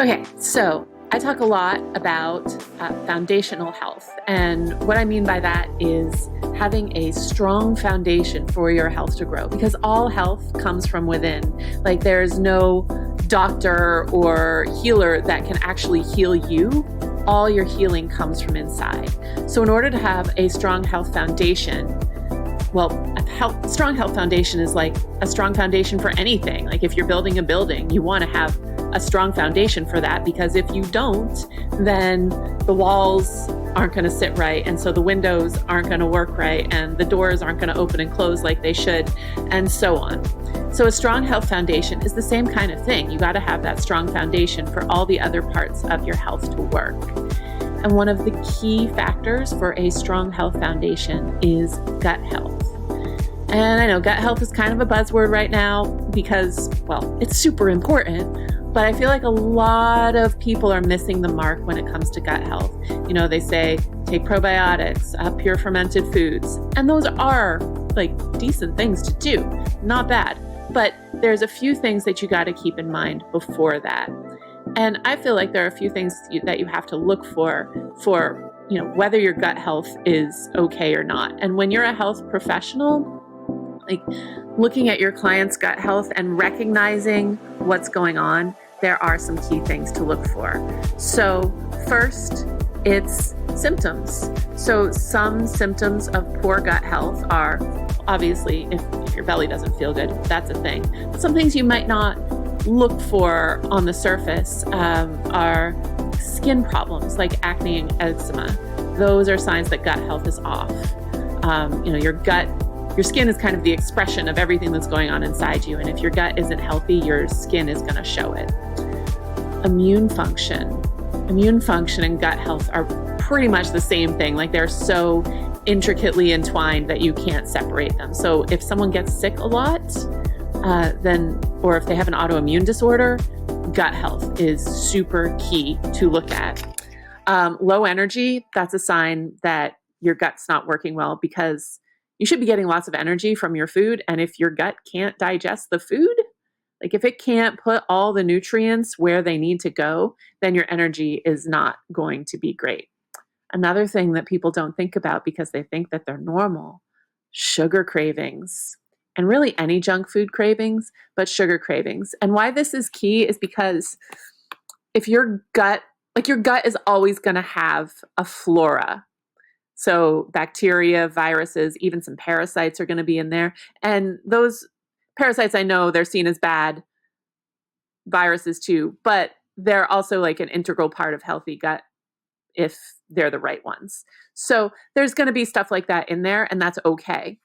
Okay, so I talk a lot about foundational health. And what I mean by that is having a strong foundation for your health to grow, because all health comes from within. Like, there's no doctor or healer that can actually heal you. All your healing comes from inside. So in order to have a strong health foundation, well, strong health foundation is like a strong foundation for anything. Like, if you're building a building, you want to have a strong foundation for that, because if you don't, then the walls aren't going to sit right, and so the windows aren't going to work right, and the doors aren't going to open and close like they should, and so on. So a strong health foundation is the same kind of thing. You got to have that strong foundation for all the other parts of your health to work. And one of the key factors for a strong health foundation is gut health. And I know gut health is kind of a buzzword right now because, well, it's super important. But I feel like a lot of people are missing the mark when it comes to gut health. You know, they say take probiotics, pure fermented foods, and those are like decent things to do, not bad. But there's a few things that you got to keep in mind before that. And I feel like there are a few things that you have to look for, you know, whether your gut health is okay or not. And when you're a health professional, like looking at your client's gut health and recognizing what's going on, there are some key things to look for. So first, it's symptoms. So some symptoms of poor gut health are, obviously, if your belly doesn't feel good, that's a thing. But some things you might not look for on the surface are skin problems like acne and eczema. Those are signs that gut health is off. Your skin is kind of the expression of everything that's going on inside you. And if your gut isn't healthy, your skin is going to show it. Immune function and gut health are pretty much the same thing. Like, they're so intricately entwined that you can't separate them. So if someone gets sick a lot, or if they have an autoimmune disorder, gut health is super key to look at. Low energy, that's a sign that your gut's not working well, because you should be getting lots of energy from your food. And if your gut can't digest the food, like if it can't put all the nutrients where they need to go, then your energy is not going to be great. Another thing that people don't think about because they think that they're normal, sugar cravings, and really any junk food cravings, but sugar cravings. And why this is key is because if your gut is always going to have a flora. So bacteria, viruses, even some parasites are going to be in there. And those parasites, I know they're seen as bad, viruses too, but they're also like an integral part of healthy gut if they're the right ones. So there's going to be stuff like that in there, and that's okay.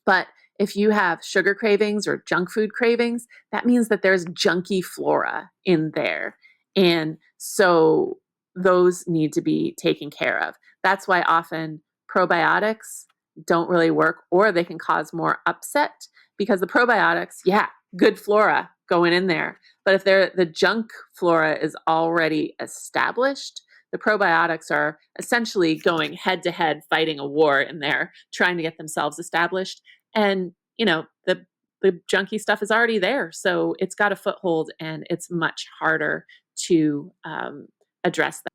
But if you have sugar cravings or junk food cravings, that means that there's junky flora in there. And so those need to be taken care of. That's why often probiotics don't really work, or they can cause more upset, because the probiotics, yeah, good flora going in there. But if the junk flora is already established, the probiotics are essentially going head to head, fighting a war in there, trying to get themselves established. And, you know, the junky stuff is already there. So it's got a foothold, and it's much harder to address that.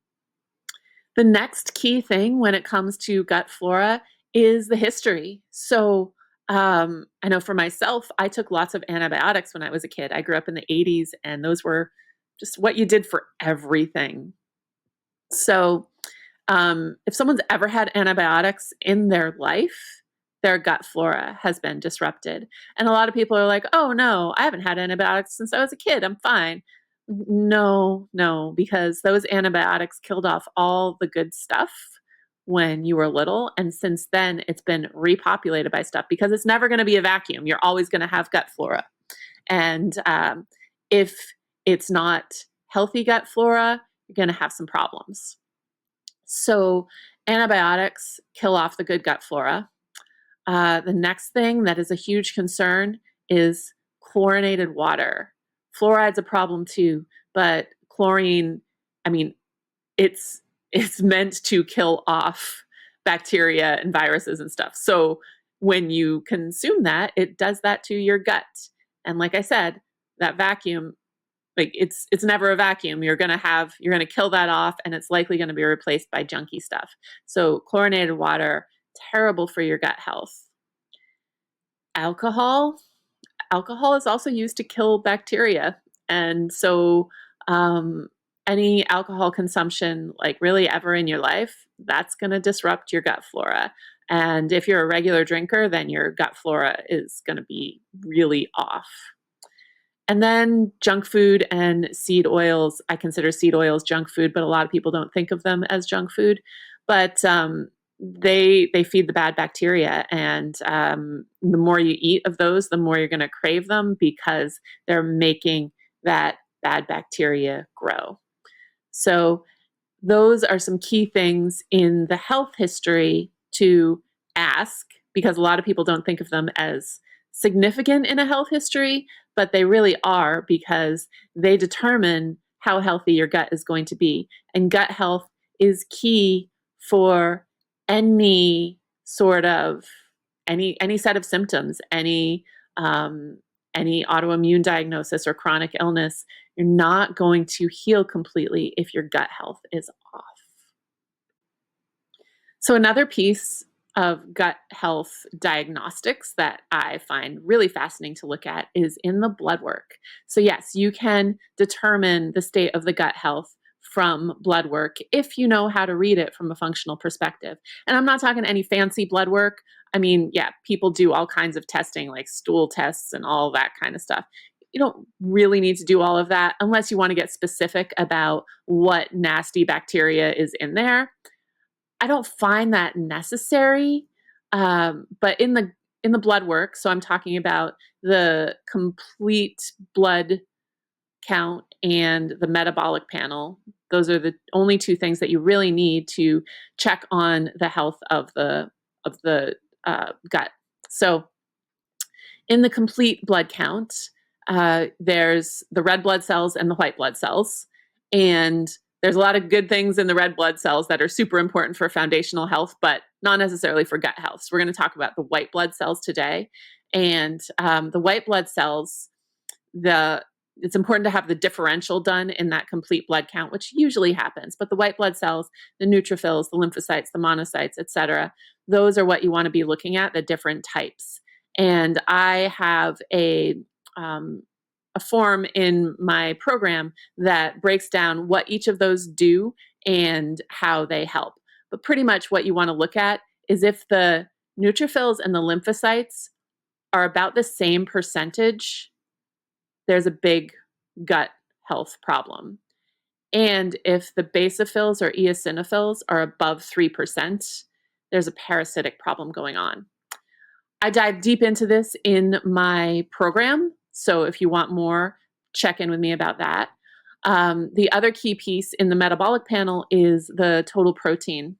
The next key thing when it comes to gut flora is the history. So I know for myself, I took lots of antibiotics when I was a kid. I grew up in the 80s, and those were just what you did for everything. So if someone's ever had antibiotics in their life, their gut flora has been disrupted. And a lot of people are like, oh no, I haven't had antibiotics since I was a kid, I'm fine. No, because those antibiotics killed off all the good stuff when you were little. And since then, it's been repopulated by stuff, because it's never going to be a vacuum. You're always going to have gut flora. And if it's not healthy gut flora, you're going to have some problems. So antibiotics kill off the good gut flora. The next thing that is a huge concern is chlorinated water. Fluoride's a problem too, but chlorine, I mean, it's meant to kill off bacteria and viruses and stuff. So when you consume that, it does that to your gut. And like I said, that vacuum Like it's never a vacuum. You're going to kill that off, and it's likely going to be replaced by junky stuff. So chlorinated water, terrible for your gut health. Alcohol is also used to kill bacteria. And so any alcohol consumption, like really ever in your life, that's going to disrupt your gut flora. And if you're a regular drinker, then your gut flora is going to be really off. And then junk food and seed oils. I consider seed oils junk food, but a lot of people don't think of them as junk food. But they feed the bad bacteria, and the more you eat of those, the more you're going to crave them because they're making that bad bacteria grow. So those are some key things in the health history to ask, because a lot of people don't think of them as significant in a health history, but they really are, because they determine how healthy your gut is going to be. And gut health is key for any sort of any set of symptoms, any autoimmune diagnosis or chronic illness. You're not going to heal completely if your gut health is off. So another piece of gut health diagnostics that I find really fascinating to look at is in the blood work. So yes, you can determine the state of the gut health from blood work if you know how to read it from a functional perspective. And I'm not talking any fancy blood work. I mean, yeah, people do all kinds of testing like stool tests and all that kind of stuff. You don't really need to do all of that unless you want to get specific about what nasty bacteria is in there. I don't find that necessary, but in the blood work, so I'm talking about the complete blood count and the metabolic panel. Those are the only two things that you really need to check on the health of the gut. So in the complete blood count, there's the red blood cells and the white blood cells. And there's a lot of good things in the red blood cells that are super important for foundational health, but not necessarily for gut health. So we're going to talk about the white blood cells today. And the white blood cells, it's important to have the differential done in that complete blood count, which usually happens. But the white blood cells, the neutrophils, the lymphocytes, the monocytes, et cetera, those are what you want to be looking at, the different types. And I have a form in my program that breaks down what each of those do and how they help. But pretty much what you want to look at is if the neutrophils and the lymphocytes are about the same percentage, there's a big gut health problem. And if the basophils or eosinophils are above 3%, there's a parasitic problem going on. I dive deep into this in my program. So if you want more, check in with me about that. The other key piece in the metabolic panel is the total protein.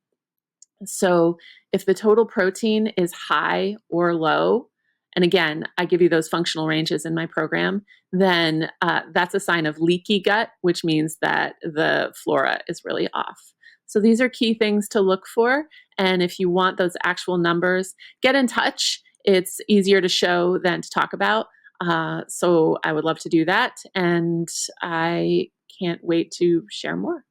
So if the total protein is high or low, and again, I give you those functional ranges in my program, then that's a sign of leaky gut, which means that the flora is really off. So these are key things to look for. And if you want those actual numbers, get in touch. It's easier to show than to talk about. So I would love to do that. And I can't wait to share more.